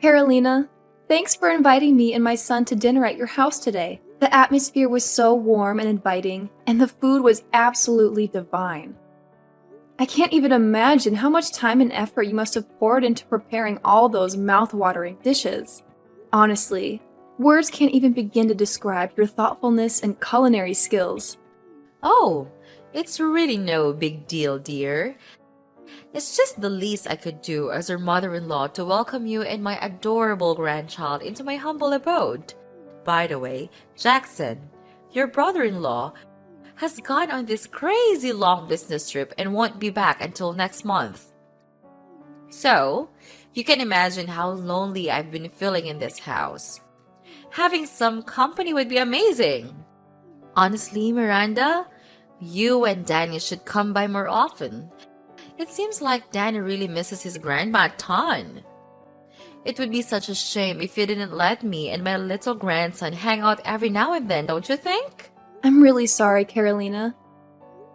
Carolina, thanks for inviting me and my son to dinner at your house today. The atmosphere was so warm and inviting, and the food was absolutely divine. I can't even imagine how much time and effort you must have poured into preparing all those mouth-watering dishes. Honestly, words can't even begin to describe your thoughtfulness and culinary skills. Oh, it's really no big deal, dear. It's just the least I could do as your mother-in-law to welcome you and my adorable grandchild into my humble abode. By the way, Jackson, your brother-in-law, has gone on this crazy long business trip and won't be back until next month. So, you can imagine how lonely I've been feeling in this house. Having some company would be amazing. Honestly, Miranda, you and Danny should come by more often. It seems like Danny really misses his grandma a ton. It would be such a shame if you didn't let me and my little grandson hang out every now and then, don't you think? I'm really sorry, Carolina.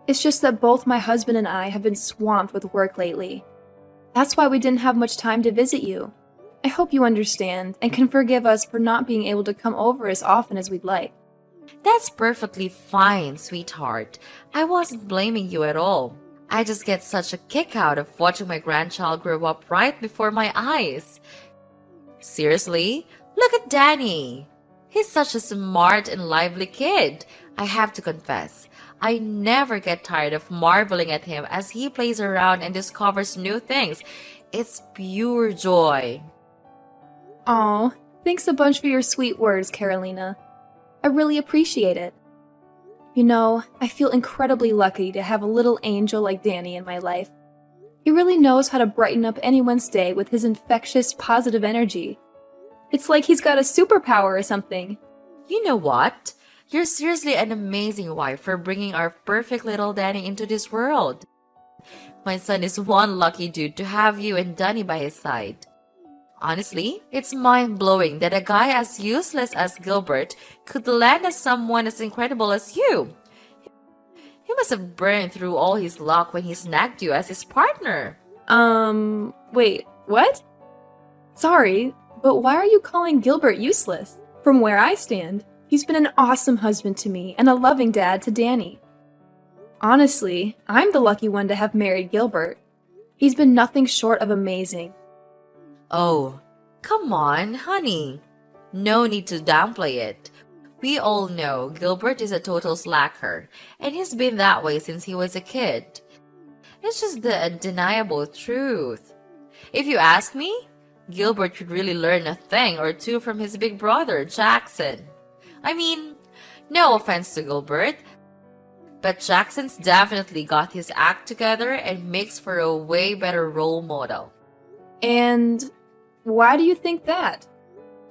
It's just that both my husband and I have been swamped with work lately. That's why we didn't have much time to visit you. I hope you understand and can forgive us for not being able to come over as often as we'd like. That's perfectly fine, sweetheart. I wasn't blaming you at all. I just get such a kick out of watching my grandchild grow up right before my eyes. Seriously, look at Danny. He's such a smart and lively kid. I have to confess, I never get tired of marveling at him as he plays around and discovers new things. It's pure joy. Aw, thanks a bunch for your sweet words, Carolina. I really appreciate it. You know, I feel incredibly lucky to have a little angel like Danny in my life. He really knows how to brighten up anyone's day with his infectious, positive energy. It's like he's got a superpower or something. You know what? You're seriously an amazing wife for bringing our perfect little Danny into this world. My son is one lucky dude to have you and Danny by his side. Honestly, it's mind-blowing that a guy as useless as Gilbert could land as someone as incredible as you. He must have burned through all his luck when he snagged you as his partner. Wait, what? Sorry, but why are you calling Gilbert useless? From where I stand, he's been an awesome husband to me and a loving dad to Danny. Honestly, I'm the lucky one to have married Gilbert. He's been nothing short of amazing. Oh, come on, honey. No need to downplay it. We all know Gilbert is a total slacker, and he's been that way since he was a kid. It's just the undeniable truth. If you ask me, Gilbert could really learn a thing or two from his big brother, Jackson. I mean, no offense to Gilbert, but Jackson's definitely got his act together and makes for a way better role model. And why do you think that?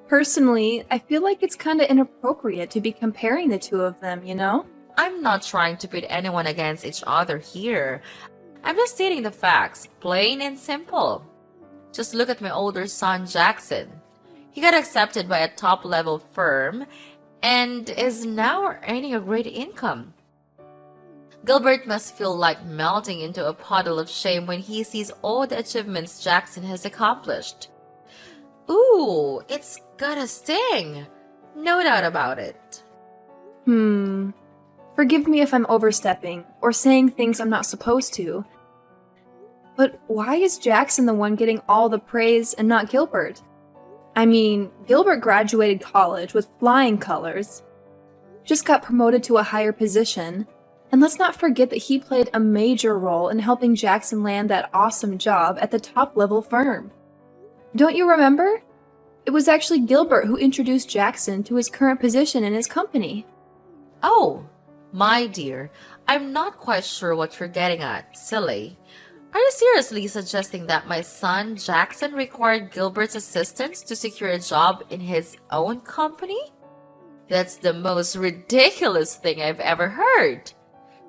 Personally, I feel like it's kinda inappropriate to be comparing the two of them, you know? I'm not trying to pit anyone against each other here. I'm just stating the facts, plain and simple. Just look at my older son, Jackson. He got accepted by a top-level firm and is now earning a great income. Gilbert must feel like melting into a puddle of shame when he sees all the achievements Jackson has accomplished. Ooh, it's got a sting. No doubt about it. Forgive me if I'm overstepping or saying things I'm not supposed to. But why is Jackson the one getting all the praise and not Gilbert? I mean, Gilbert graduated college with flying colors, just got promoted to a higher position, and let's not forget that he played a major role in helping Jackson land that awesome job at the top-level firm. Don't you remember? It was actually Gilbert who introduced Jackson to his current position in his company. Oh, my dear, I'm not quite sure what you're getting at, silly. Are you seriously suggesting that my son Jackson required Gilbert's assistance to secure a job in his own company? That's the most ridiculous thing I've ever heard.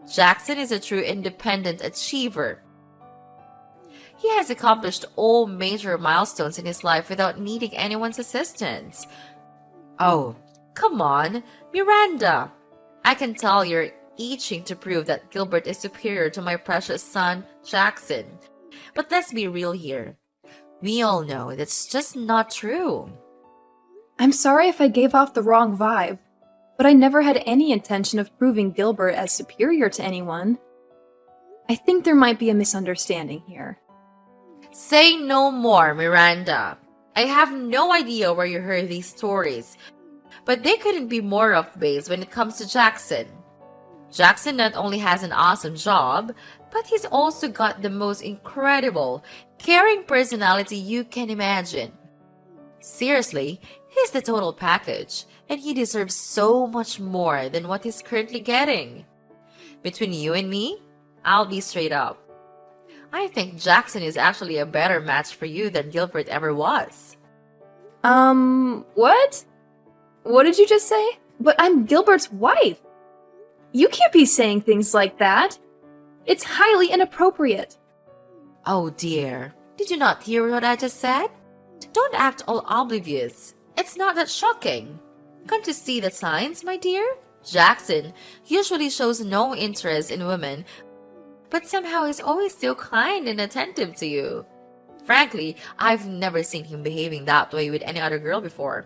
Jackson is a true independent achiever. He has accomplished all major milestones in his life without needing anyone's assistance. Oh, come on, Miranda. I can tell you're itching to prove that Gilbert is superior to my precious son, Jackson. But let's be real here. We all know that's just not true. I'm sorry if I gave off the wrong vibe, but I never had any intention of proving Gilbert as superior to anyone. I think there might be a misunderstanding here. Say no more, Miranda. I have no idea where you heard these stories, but they couldn't be more off base when it comes to Jackson. Jackson not only has an awesome job, but he's also got the most incredible, caring personality you can imagine. Seriously, he's the total package, and he deserves so much more than what he's currently getting. Between you and me, I'll be straight up. I think Jackson is actually a better match for you than Gilbert ever was. What? What did you just say? But I'm Gilbert's wife. You can't be saying things like that. It's highly inappropriate. Oh dear, did you not hear what I just said? Don't act all oblivious. It's not that shocking. Can't you see the signs, my dear? Jackson usually shows no interest in women, but somehow he's always so kind and attentive to you. Frankly, I've never seen him behaving that way with any other girl before,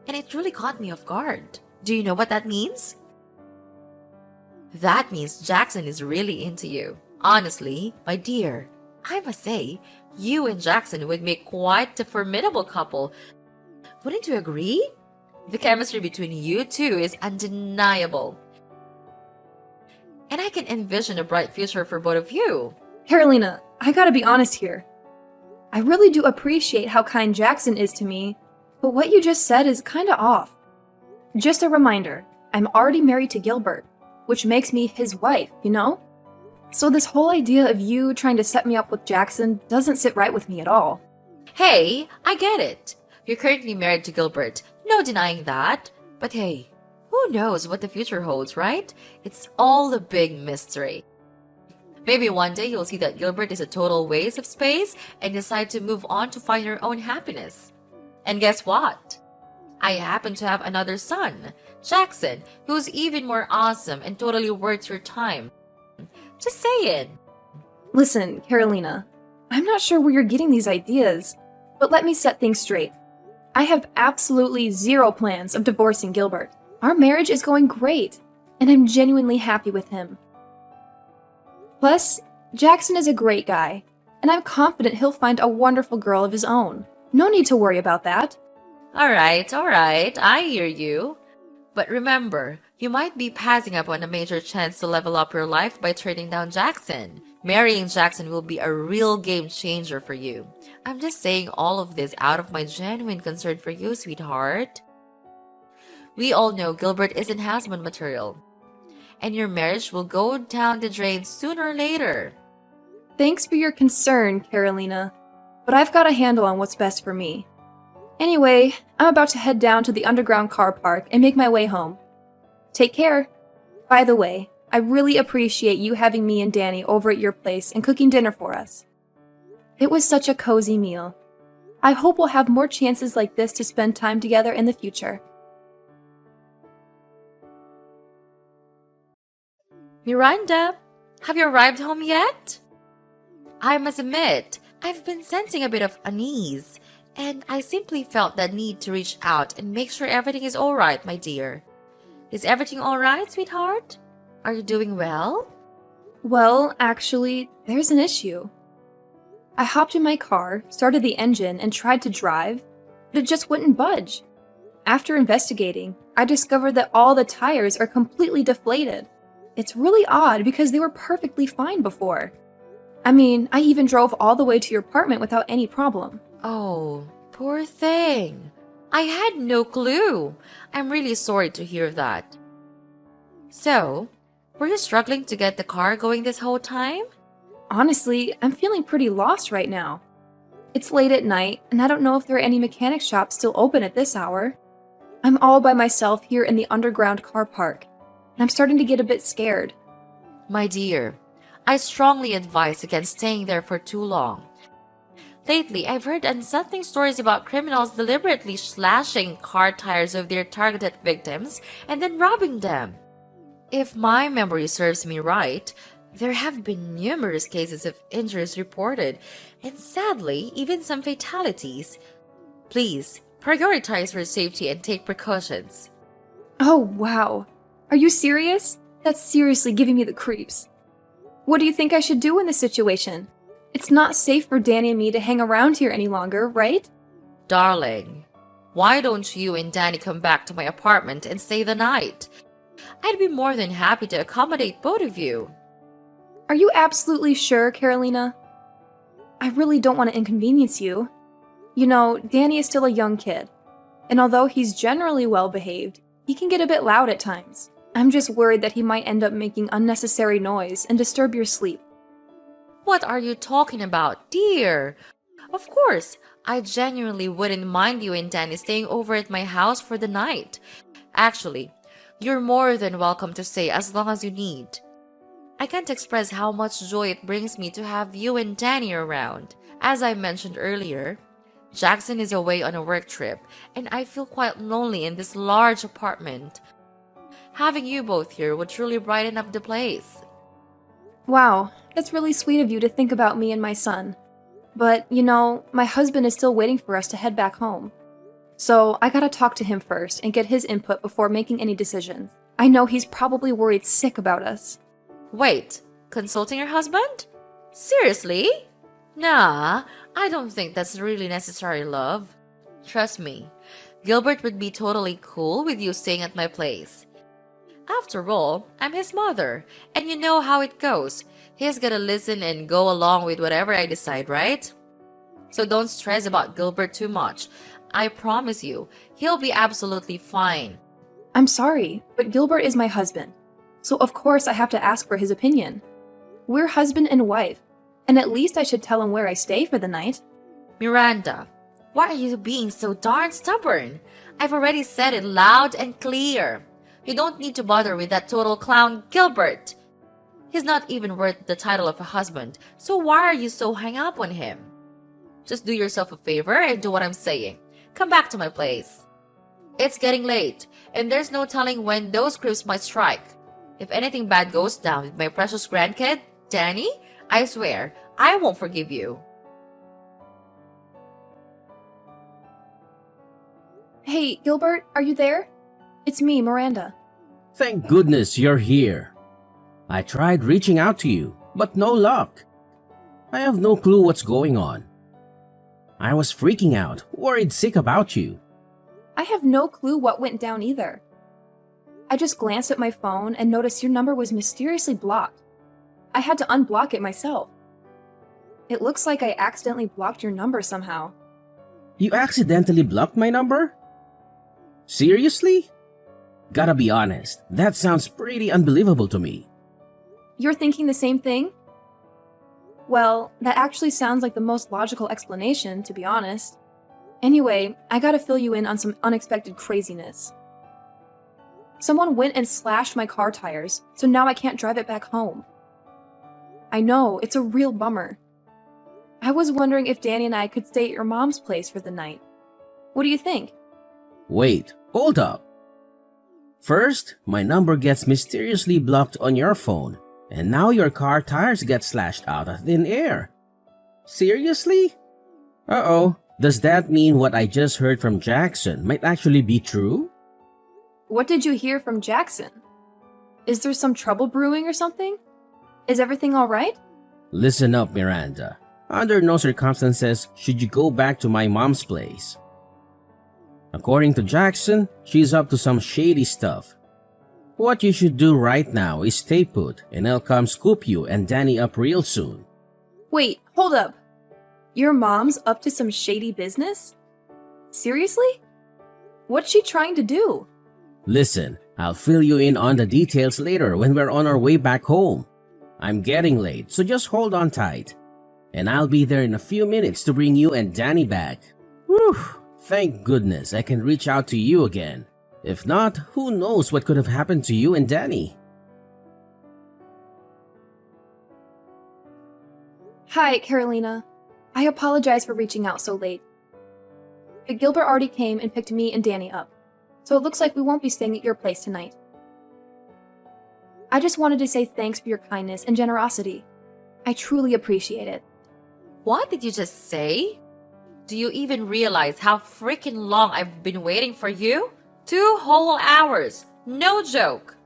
and it really caught me off guard. Do you know what that means? That means Jackson is really into you. Honestly, my dear, I must say, you and Jackson would make quite a formidable couple. Wouldn't you agree? The chemistry between you two is undeniable. And I can envision a bright future for both of you. Carolina, I gotta be honest here. I really do appreciate how kind Jackson is to me, but what you just said is kinda off. Just a reminder, I'm already married to Gilbert, which makes me his wife, you know? So this whole idea of you trying to set me up with Jackson doesn't sit right with me at all. Hey, I get it. You're currently married to Gilbert. No denying that. But hey, who knows what the future holds, right? It's all a big mystery. Maybe one day you'll see that Gilbert is a total waste of space and decide to move on to find your own happiness. And guess what? I happen to have another son, Jackson, who's even more awesome and totally worth your time. Just saying. Listen, Carolina, I'm not sure where you're getting these ideas, but let me set things straight. I have absolutely zero plans of divorcing Gilbert. Our marriage is going great, and I'm genuinely happy with him. Plus, Jackson is a great guy, and I'm confident he'll find a wonderful girl of his own. No need to worry about that. Alright, I hear you. But remember, you might be passing up on a major chance to level up your life by turning down Jackson. Marrying Jackson will be a real game changer for you. I'm just saying all of this out of my genuine concern for you, sweetheart. We all know Gilbert isn't husband material, and your marriage will go down the drain sooner or later. Thanks for your concern, Carolina, but I've got a handle on what's best for me. Anyway, I'm about to head down to the underground car park and make my way home. Take care. By the way, I really appreciate you having me and Danny over at your place and cooking dinner for us. It was such a cozy meal. I hope we'll have more chances like this to spend time together in the future. Miranda, have you arrived home yet? I must admit, I've been sensing a bit of unease, and I simply felt the need to reach out and make sure everything is alright, my dear. Is everything alright, sweetheart? Are you doing well? Well, actually, there's an issue. I hopped in my car, started the engine, and tried to drive, but it just wouldn't budge. After investigating, I discovered that all the tires are completely deflated. It's really odd because they were perfectly fine before. I mean, I even drove all the way to your apartment without any problem. Oh, poor thing. I had no clue. I'm really sorry to hear that. So, were you struggling to get the car going this whole time? Honestly, I'm feeling pretty lost right now. It's late at night, and I don't know if there are any mechanic shops still open at this hour. I'm all by myself here in the underground car park, and I'm starting to get a bit scared. My dear, I strongly advise against staying there for too long. Lately, I've heard unsettling stories about criminals deliberately slashing car tires of their targeted victims and then robbing them. If my memory serves me right, There have been numerous cases of injuries reported, and sadly, even some fatalities. Please, prioritize her safety and take precautions. Oh, wow. Are you serious? That's seriously giving me the creeps. What do you think I should do in this situation? It's not safe for Danny and me to hang around here any longer, right? Darling, why don't you and Danny come back to my apartment and stay the night? I'd be more than happy to accommodate both of you. Are you absolutely sure, Carolina? I really don't want to inconvenience you. You know, Danny is still a young kid, and although he's generally well behaved, he can get a bit loud at times. I'm just worried that he might end up making unnecessary noise and disturb your sleep. What are you talking about, dear? Of course, I genuinely wouldn't mind you and Danny staying over at my house for the night. Actually, you're more than welcome to stay as long as you need. I can't express how much joy it brings me to have you and Danny around. As I mentioned earlier, Jackson is away on a work trip, and I feel quite lonely in this large apartment. Having you both here would truly brighten up the place. Wow, that's really sweet of you to think about me and my son. But, you know, my husband is still waiting for us to head back home. So I gotta talk to him first and get his input before making any decisions. I know he's probably worried sick about us. Wait, consulting your husband? Seriously? Nah, I don't think that's really necessary, love. Trust me, Gilbert would be totally cool with you staying at my place. After all, I'm his mother, and you know how it goes. He's gonna listen and go along with whatever I decide, right? So don't stress about Gilbert too much. I promise you, he'll be absolutely fine. I'm sorry, but Gilbert is my husband. So of course I have to ask for his opinion. We're husband and wife, and at least I should tell him where I stay for the night. Miranda, why are you being so darn stubborn? I've already said it loud and clear. You don't need to bother with that total clown Gilbert. He's not even worth the title of a husband, so why are you so hung up on him? Just do yourself a favor and do what I'm saying. Come back to my place. It's getting late, and there's no telling when those creeps might strike. If anything bad goes down with my precious grandkid, Danny, I swear, I won't forgive you. Hey, Gilbert, are you there? It's me, Miranda. Thank goodness you're here. I tried reaching out to you, but no luck. I have no clue what's going on. I was freaking out, worried sick about you. I have no clue what went down either. I just glanced at my phone and noticed your number was mysteriously blocked. I had to unblock it myself. It looks like I accidentally blocked your number somehow. You accidentally blocked my number? Seriously? Gotta be honest, that sounds pretty unbelievable to me. You're thinking the same thing? Well, that actually sounds like the most logical explanation, to be honest. Anyway, I gotta fill you in on some unexpected craziness. Someone went and slashed my car tires, so now I can't drive it back home. I know, it's a real bummer. I was wondering if Danny and I could stay at your mom's place for the night. What do you think? Wait, hold up. First, my number gets mysteriously blocked on your phone, and now your car tires get slashed out of thin air. Seriously? Uh-oh, does that mean what I just heard from Jackson might actually be true? What did you hear from Jackson? Is there some trouble brewing or something? Is everything alright? Listen up, Miranda. Under no circumstances should you go back to my mom's place. According to Jackson, she's up to some shady stuff. What you should do right now is stay put, and I'll come scoop you and Danny up real soon. Wait, hold up. Your mom's up to some shady business? Seriously? What's she trying to do? Listen, I'll fill you in on the details later when we're on our way back home. I'm getting late, so just hold on tight. And I'll be there in a few minutes to bring you and Danny back. Whew, thank goodness I can reach out to you again. If not, who knows what could have happened to you and Danny. Hi, Carolina. I apologize for reaching out so late. But Gilbert already came and picked me and Danny up, so it looks like we won't be staying at your place tonight. I just wanted to say thanks for your kindness and generosity. I truly appreciate it. What did you just say? Do you even realize how freaking long I've been waiting for you? 2 whole hours. No joke.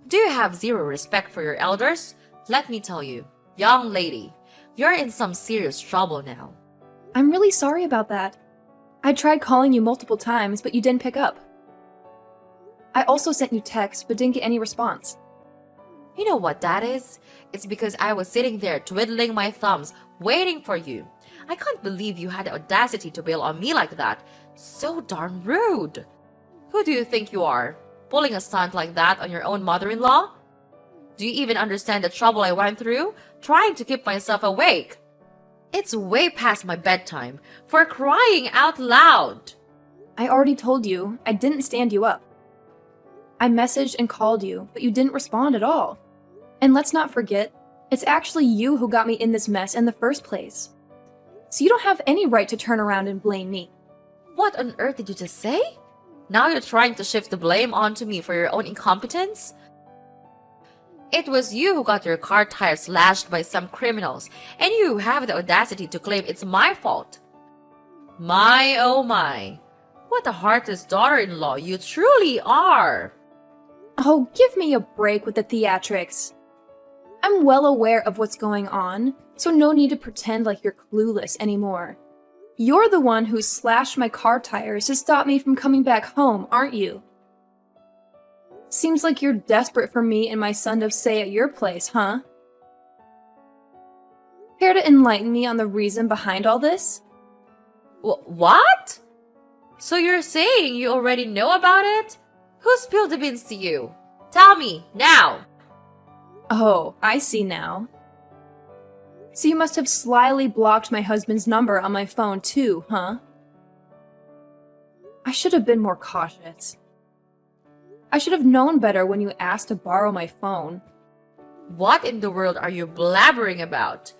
Do you have zero respect for your elders? Let me tell you, young lady, you're in some serious trouble now. I'm really sorry about that. I tried calling you multiple times, but you didn't pick up. I also sent you texts, but didn't get any response. You know what that is? It's because I was sitting there twiddling my thumbs, waiting for you. I can't believe you had the audacity to bail on me like that. So darn rude. Who do you think you are? Pulling a stunt like that on your own mother-in-law? Do you even understand the trouble I went through, trying to keep myself awake? It's way past my bedtime, for crying out loud. I already told you, I didn't stand you up. I messaged and called you, but you didn't respond at all. And let's not forget, it's actually you who got me in this mess in the first place. So you don't have any right to turn around and blame me. What on earth did you just say? Now you're trying to shift the blame onto me for your own incompetence? It was you who got your car tires slashed by some criminals, and you have the audacity to claim it's my fault. My oh my, what a heartless daughter-in-law you truly are! Oh, give me a break with the theatrics. I'm well aware of what's going on, so no need to pretend like you're clueless anymore. You're the one who slashed my car tires to stop me from coming back home, aren't you? Seems like you're desperate for me and my son to stay at your place, huh? Care to enlighten me on the reason behind all this? What? So you're saying you already know about it? Who spilled the beans to you? Tell me, now! Oh, I see now. So you must have slyly blocked my husband's number on my phone too, huh? I should have been more cautious. I should have known better when you asked to borrow my phone. What in the world are you blabbering about?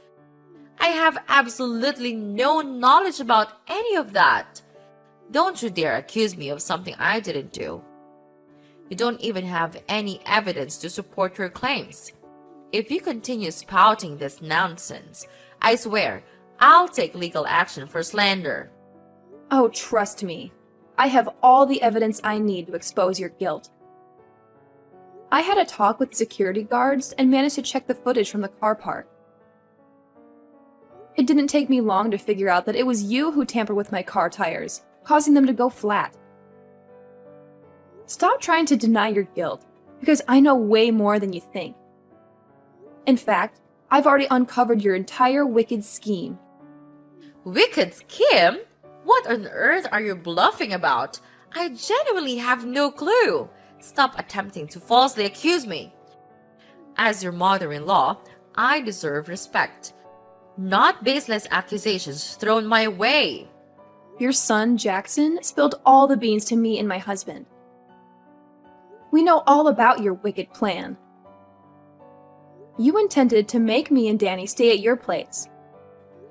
I have absolutely no knowledge about any of that. Don't you dare accuse me of something I didn't do. You don't even have any evidence to support your claims. If you continue spouting this nonsense, I swear I'll take legal action for slander. Oh, trust me. I have all the evidence I need to expose your guilt. I had a talk with security guards and managed to check the footage from the car park. It didn't take me long to figure out that it was you who tampered with my car tires, causing them to go flat. Stop trying to deny your guilt, because I know way more than you think. In fact, I've already uncovered your entire wicked scheme. Wicked scheme? What on earth are you bluffing about? I genuinely have no clue. Stop attempting to falsely accuse me. As your mother-in-law, I deserve respect, not baseless accusations thrown my way. Your son, Jackson, spilled all the beans to me and my husband. We know all about your wicked plan. You intended to make me and Danny stay at your place.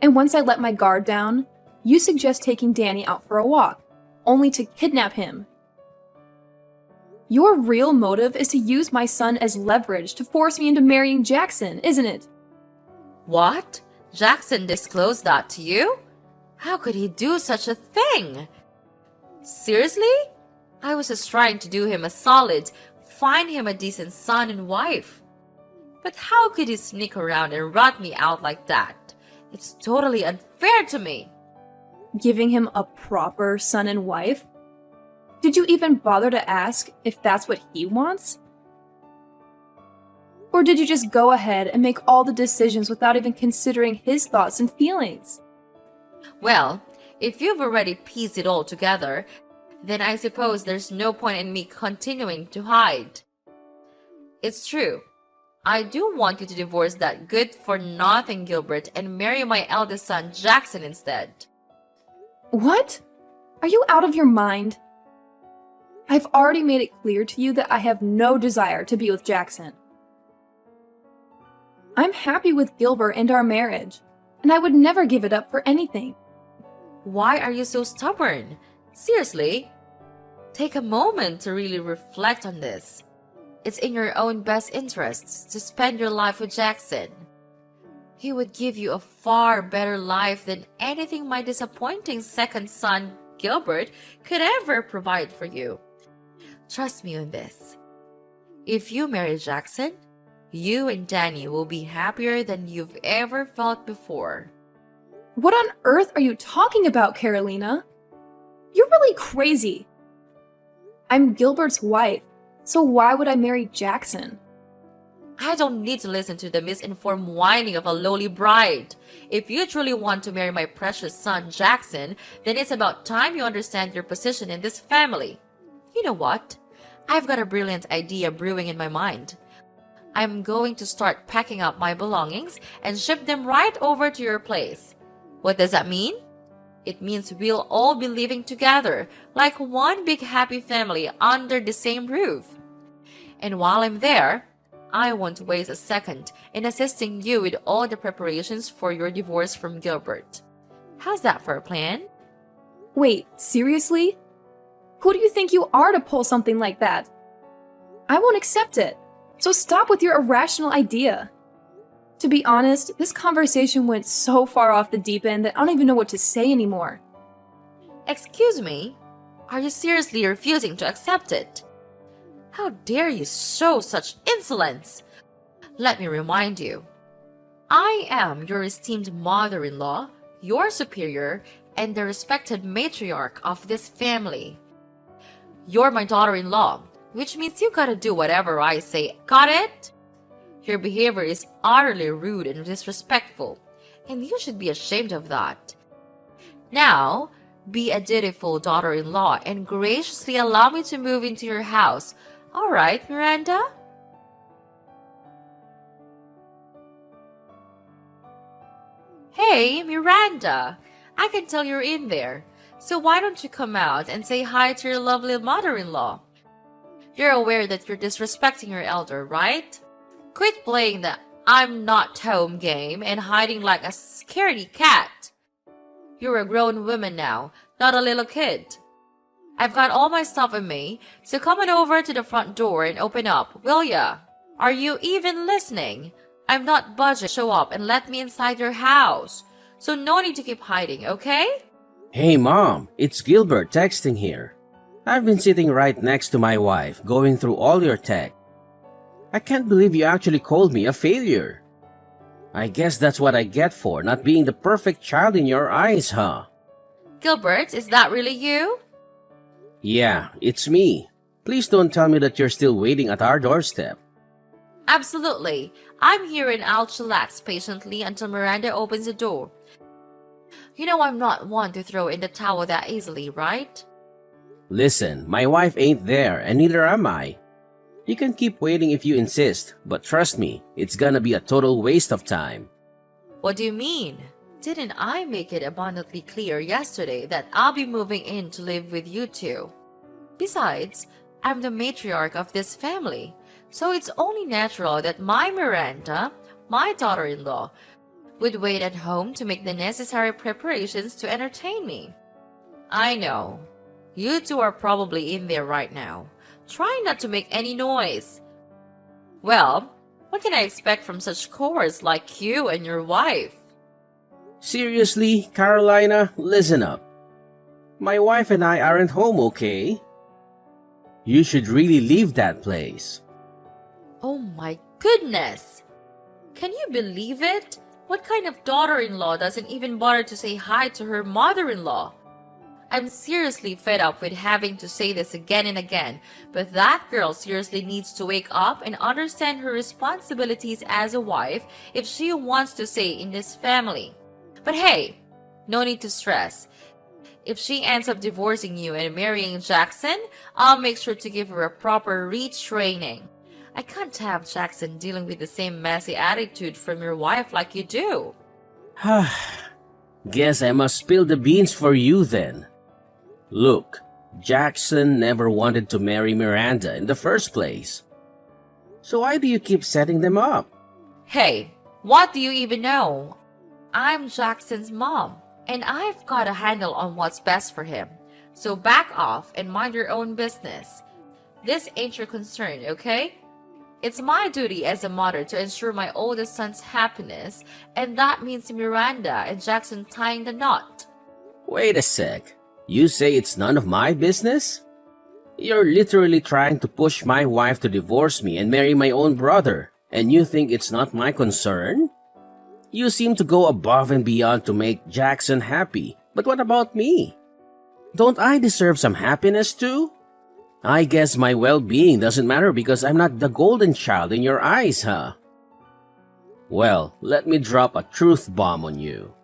And once I let my guard down, you suggest taking Danny out for a walk, only to kidnap him. Your real motive is to use my son as leverage to force me into marrying Jackson, isn't it? What? Jackson disclosed that to you? How could he do such a thing? Seriously? I was just trying to do him a solid, find him a decent son and wife. But how could he sneak around and rat me out like that? It's totally unfair to me. Giving him a proper son and wife? Did you even bother to ask if that's what he wants? Or did you just go ahead and make all the decisions without even considering his thoughts and feelings? Well, if you've already pieced it all together, then I suppose there's no point in me continuing to hide. It's true. I do want you to divorce that good-for-nothing Gilbert and marry my eldest son Jackson instead. What? Are you out of your mind? I've already made it clear to you that I have no desire to be with Jackson. I'm happy with Gilbert and our marriage, and I would never give it up for anything. Why are you so stubborn? Seriously? Take a moment to really reflect on this. it's in your own best interests to spend your life with Jackson. He would give you a far better life than anything my disappointing second son, Gilbert, could ever provide for you. Trust me on this. If you marry Jackson, you and Danny will be happier than you've ever felt before. What on earth are you talking about, Carolina? You're really crazy. I'm Gilbert's wife, so why would I marry Jackson? I don't need to listen to the misinformed whining of a lowly bride. If you truly want to marry my precious son, Jackson, then it's about time you understand your position in this family. You know what? I've got a brilliant idea brewing in my mind. I'm going to start packing up my belongings and ship them right over to your place. What does that mean? It means we'll all be living together, like one big happy family under the same roof. And while I'm there, I won't waste a second in assisting you with all the preparations for your divorce from Gilbert. How's that for a plan? Wait, seriously? Who do you think you are to pull something like that? I won't accept it, so stop with your irrational idea. To be honest, this conversation went so far off the deep end that I don't even know what to say anymore. Excuse me? Are you seriously refusing to accept it? How dare you show such insolence? Let me remind you, I am your esteemed mother-in-law, your superior, and the respected matriarch of this family. You're my daughter-in-law, which means you gotta do whatever I say. Got it? Your behavior is utterly rude and disrespectful, and you should be ashamed of that. Now, be a dutiful daughter-in-law and graciously allow me to move into your house. All right, Miranda? Hey, Miranda! I can tell you're in there, so why don't you come out and say hi to your lovely mother-in-law? You're aware that you're disrespecting your elder, right? Quit playing the I'm not home game and hiding like a scaredy cat. You're a grown woman now, not a little kid. I've got all my stuff with me, so come on over to the front door and open up, will ya? Are you even listening? I'm not budging. Show up and let me inside your house. So no need to keep hiding, okay? Hey Mom, it's Gilbert texting here. I've been sitting right next to my wife, going through all your text. I can't believe you actually called me a failure. I guess that's what I get for not being the perfect child in your eyes, huh? Gilbert, is that really you? Yeah, it's me. Please don't tell me that you're still waiting at our doorstep. Absolutely. I'm here and I'll chillax patiently until Miranda opens the door. You know I'm not one to throw in the towel that easily, right? Listen, my wife ain't there and neither am I. You can keep waiting if you insist, but trust me, it's gonna be a total waste of time. What do you mean? Didn't I make it abundantly clear yesterday that I'll be moving in to live with you two? Besides, I'm the matriarch of this family, so it's only natural that my Miranda, my daughter-in-law, would wait at home to make the necessary preparations to entertain me. I know. You two are probably in there right now, trying not to make any noise. Well, what can I expect from such cowards like you and your wife? Seriously, Carolina, listen up. My wife and I aren't home, okay? You should really leave that place. Oh my goodness! Can you believe it? What kind of daughter-in-law doesn't even bother to say hi to her mother-in-law? I'm seriously fed up with having to say this again and again, but that girl seriously needs to wake up and understand her responsibilities as a wife if she wants to stay in this family. But hey, no need to stress. If she ends up divorcing you and marrying Jackson, I'll make sure to give her a proper retraining. I can't have Jackson dealing with the same messy attitude from your wife like you do. Guess I must spill the beans for you then. Look, Jackson never wanted to marry Miranda in the first place. So why do you keep setting them up? Hey, what do you even know? I'm Jackson's mom, and I've got a handle on what's best for him. So back off and mind your own business. This ain't your concern, okay? It's my duty as a mother to ensure my oldest son's happiness, and that means Miranda and Jackson tying the knot. Wait a sec. You say it's none of my business? You're literally trying to push my wife to divorce me and marry my own brother, and you think it's not my concern? You seem to go above and beyond to make Jackson happy, but what about me? Don't I deserve some happiness too? I guess my well-being doesn't matter because I'm not the golden child in your eyes, huh? Well, let me drop a truth bomb on you.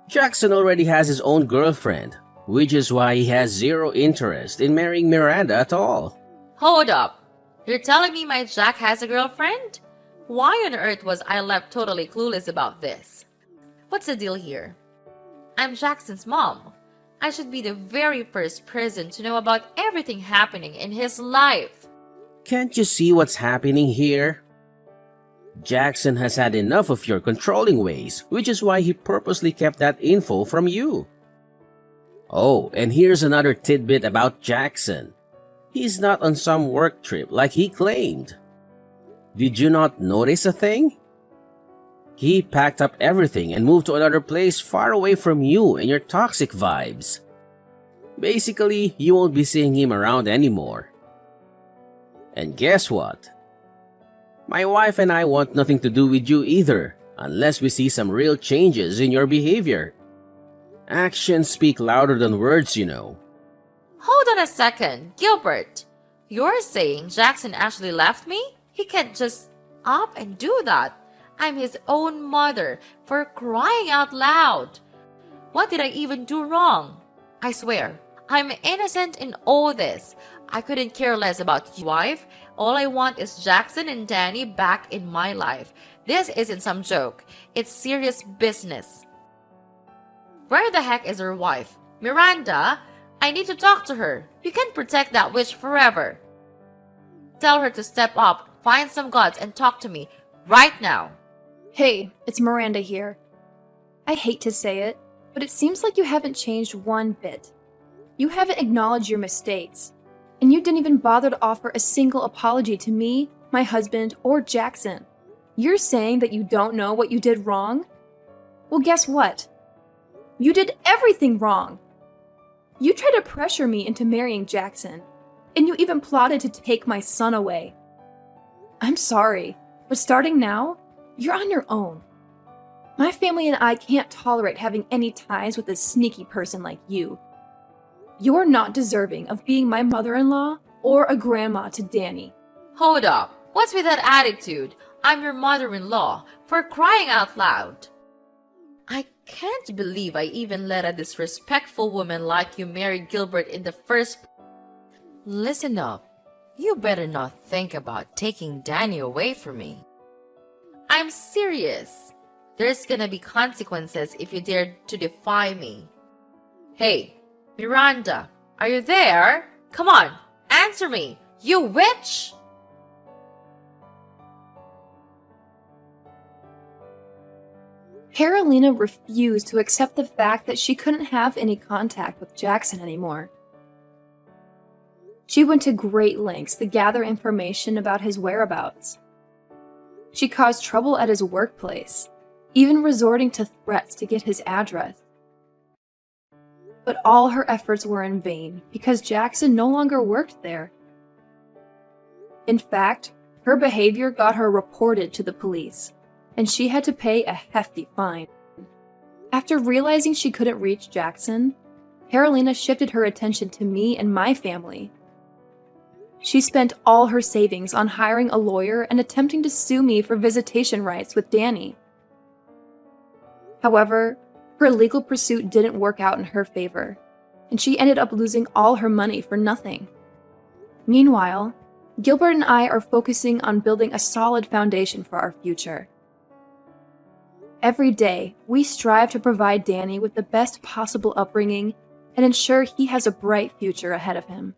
Jackson already has his own girlfriend, which is why he has zero interest in marrying Miranda at all. Hold up. You're telling me my Jack has a girlfriend? Why on earth was I left totally clueless about this? What's the deal here? I'm Jackson's mom. I should be the very first person to know about everything happening in his life. Can't you see what's happening here? Jackson has had enough of your controlling ways, which is why he purposely kept that info from you. Oh, and here's another tidbit about Jackson. He's not on some work trip like he claimed. Did you not notice a thing? He packed up everything and moved to another place far away from you and your toxic vibes. Basically, you won't be seeing him around anymore. And guess what? My wife and I want nothing to do with you either, unless we see some real changes in your behavior. Actions speak louder than words, you know. Hold on a second, Gilbert. You're saying Jackson actually left me? He can't just up and do that. I'm his own mother, for crying out loud. What did I even do wrong? I swear, I'm innocent in all this. I couldn't care less about your wife. All I want is Jackson and Danny back in my life. This isn't some joke. It's serious business. Where the heck is her wife? Miranda, I need to talk to her. You can't protect that witch forever. Tell her to step up, find some guts, and talk to me right now. Hey, it's Miranda here. I hate to say it, but it seems like you haven't changed one bit. You haven't acknowledged your mistakes, and you didn't even bother to offer a single apology to me, my husband, or Jackson. You're saying that you don't know what you did wrong? Well, guess what? You did everything wrong. You tried to pressure me into marrying Jackson, and you even plotted to take my son away. I'm sorry, but starting now, you're on your own. My family and I can't tolerate having any ties with a sneaky person like you. You're not deserving of being my mother-in-law or a grandma to Danny. Hold up. What's with that attitude? I'm your mother-in-law, for crying out loud. I can't believe I even let a disrespectful woman like you marry Gilbert in the first place. Listen up. You better not think about taking Danny away from me. I'm serious. There's gonna be consequences if you dare to defy me. Hey, Miranda, are you there? Come on, answer me, you witch! Carolina refused to accept the fact that she couldn't have any contact with Jackson anymore. She went to great lengths to gather information about his whereabouts. She caused trouble at his workplace, even resorting to threats to get his address. But all her efforts were in vain because Jackson no longer worked there. In fact, her behavior got her reported to the police, and she had to pay a hefty fine. After realizing she couldn't reach Jackson, Carolina shifted her attention to me and my family. She spent all her savings on hiring a lawyer and attempting to sue me for visitation rights with Danny. However, her legal pursuit didn't work out in her favor, and she ended up losing all her money for nothing. Meanwhile, Gilbert and I are focusing on building a solid foundation for our future. Every day, we strive to provide Danny with the best possible upbringing and ensure he has a bright future ahead of him.